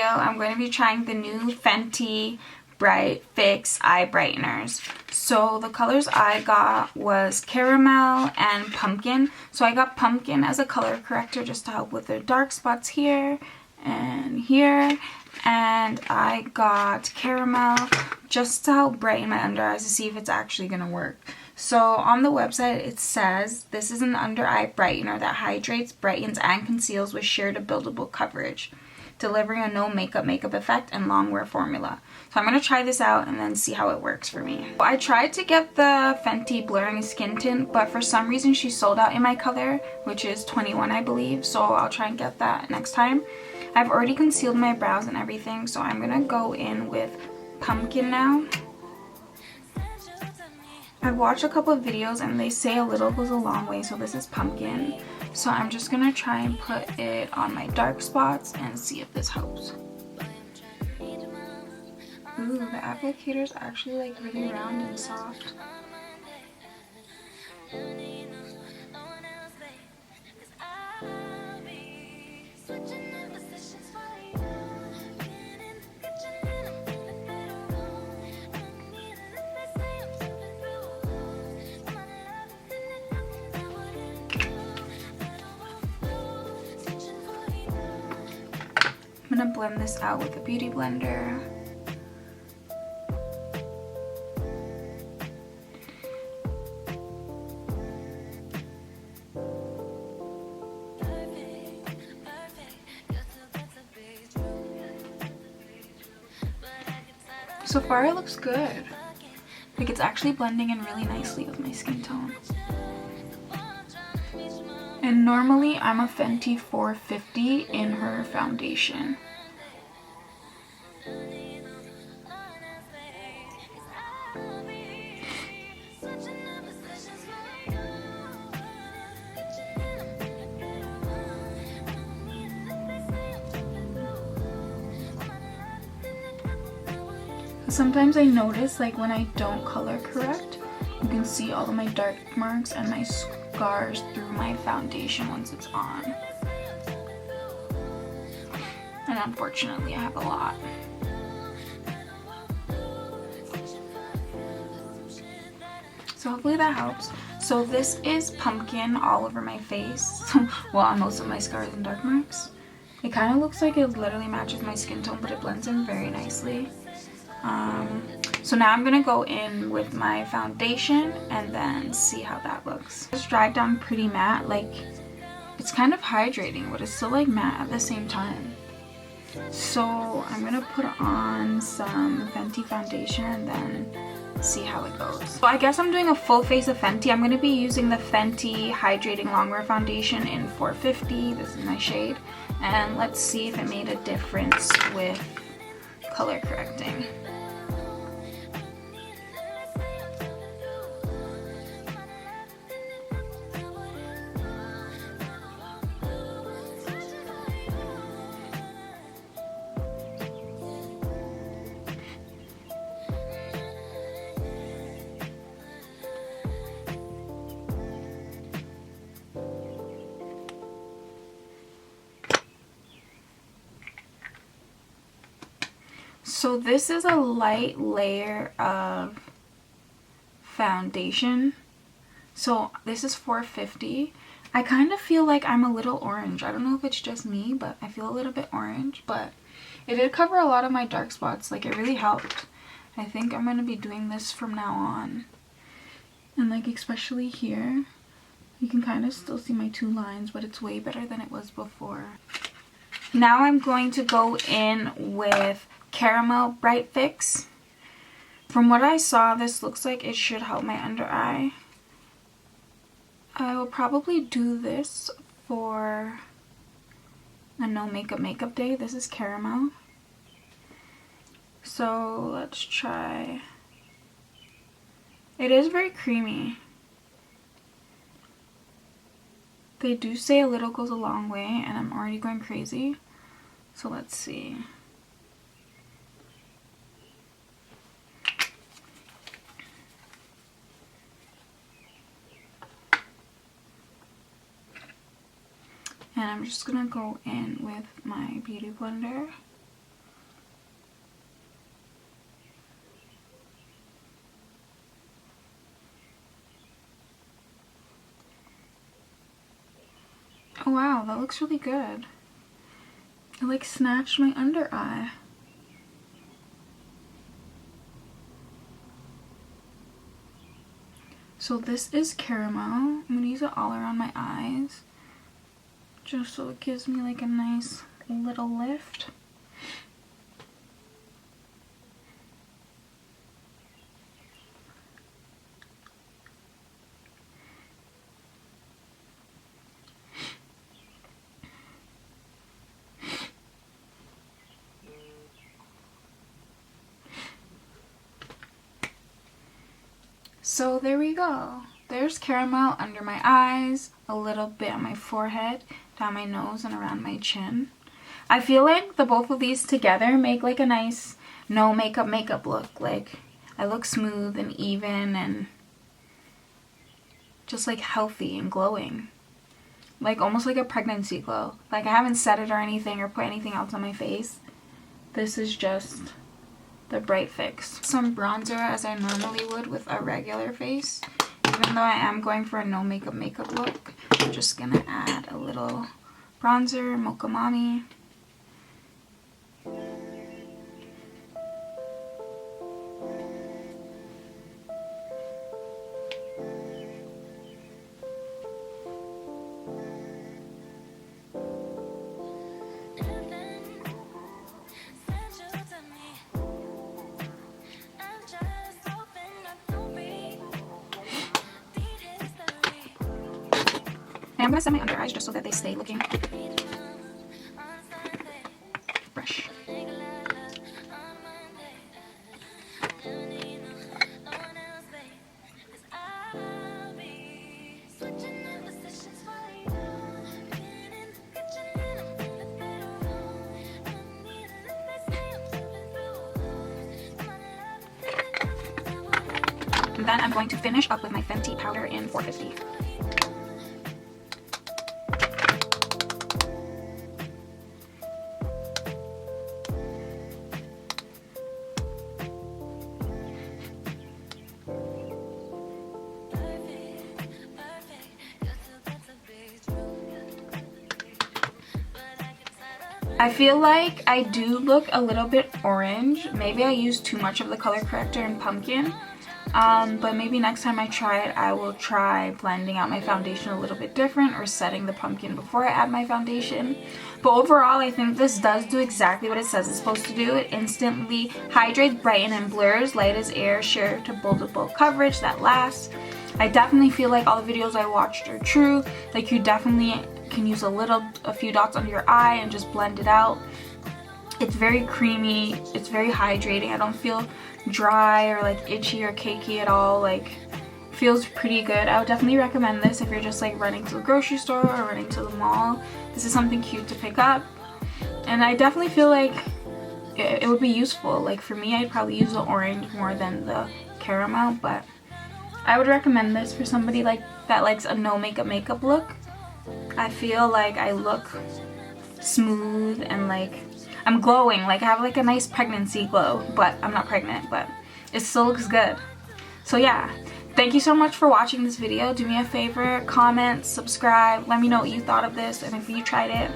I'm going to be trying the new Fenty Bright Fix Eye Brighteners. So the colors I got was caramel and pumpkin. So I got pumpkin as a color corrector just to help with the dark spots here and here. And I got caramel just to help brighten my under eyes to see if it's actually going to work. So on the website it says this is an under eye brightener that hydrates, brightens, and conceals with sheer to buildable coverage, delivering a no makeup effect and long wear formula. So I'm going to try this out and then see how it works for me. I tried to get the Fenty Blurring Skin Tint, but for some reason she sold out in my color, which is 21 I believe, so I'll try and get that next time. I've already concealed my brows and everything, so I'm going to go in with pumpkin now. I've watched a couple of videos and they say a little goes a long way, so this is pumpkin. So I'm just gonna try and put it on my dark spots and see if this helps. Ooh, the applicator's actually like really round and soft. I'm gonna blend this out with a beauty blender. So far it looks good. Like it's actually blending in really nicely with my skin tone. And normally I'm a Fenty 450 in her foundation. Sometimes I notice like when I don't color correct, you can see all of my dark marks and my scars through my foundation once it's on. And unfortunately I have a lot. So hopefully that helps. So this is pumpkin all over my face. Well, on most of my scars and dark marks. It kind of looks like it literally matches my skin tone, but it blends in very nicely. So now I'm gonna go in with my foundation and then see how that looks. It's dried down pretty matte, like it's kind of hydrating, but it's still like matte at the same time. So I'm gonna put on some Fenty foundation and then see how it goes. So I guess I'm doing a full face of Fenty. I'm gonna be using the Fenty Hydrating Longwear Foundation in 450. This is my shade. And let's see if it made a difference with color correcting. So this is a light layer of foundation. So this is 450. I kind of feel like I'm a little orange. I don't know if it's just me, but I feel a little bit orange. But it did cover a lot of my dark spots. Like it really helped. I think I'm going to be doing this from now on. And like especially here, you can kind of still see my two lines, but it's way better than it was before. Now I'm going to go in with Caramel Bright Fix. From what I saw, this looks like it should help my under eye. I will probably do this for a no makeup day. This is caramel. So let's try. It is very creamy. They do say a little goes a long way, and I'm already going crazy. So let's see. And I'm just gonna go in with my beauty blender. Oh wow, that looks really good. It like snatched my under eye. So this is caramel. I'm gonna use it all around my eyes, just so it gives me like a nice little lift. So there we go. There's caramel under my eyes, a little bit on my forehead, down my nose, and around my chin. I feel like the both of these together make like a nice no makeup look. Like I look smooth and even and just like healthy and glowing. Like almost like a pregnancy glow. Like I haven't set it or anything or put anything else on my face. This is just the Bright Fix. Some bronzer as I normally would with a regular face. Even though I am going for a no makeup look, I'm just gonna add a little bronzer, Mocha Mami. I'm going to set my under eyes just so that they stay looking fresh. And then I'm going to finish up with my Fenty powder in 450. I feel like I do look a little bit orange. Maybe I used too much of the color corrector in Pumpkin. But maybe next time I try it, I will try blending out my foundation a little bit different or setting the Pumpkin before I add my foundation. But overall, I think this does do exactly what it says it's supposed to do. It instantly hydrates, brightens, and blurs, light as air, sheer to bold coverage that lasts. I definitely feel like all the videos I watched are true. Like you definitely can use a few dots under your eye and just blend it out. It's very creamy, it's very hydrating. I don't feel dry or like itchy or cakey at all. Like feels pretty good. I would definitely recommend this if you're just like running to the grocery store or running to the mall. This is something cute to pick up, and I definitely feel like it would be useful. Like for me, I'd probably use the orange more than the caramel, but I would recommend this for somebody like that likes a no makeup look. I feel like I look smooth and like I'm glowing. Like I have like a nice pregnancy glow, but I'm not pregnant, but it still looks good. So yeah, thank you so much for watching this video. Do me a favor, comment, subscribe, let me know what you thought of this and if you tried it.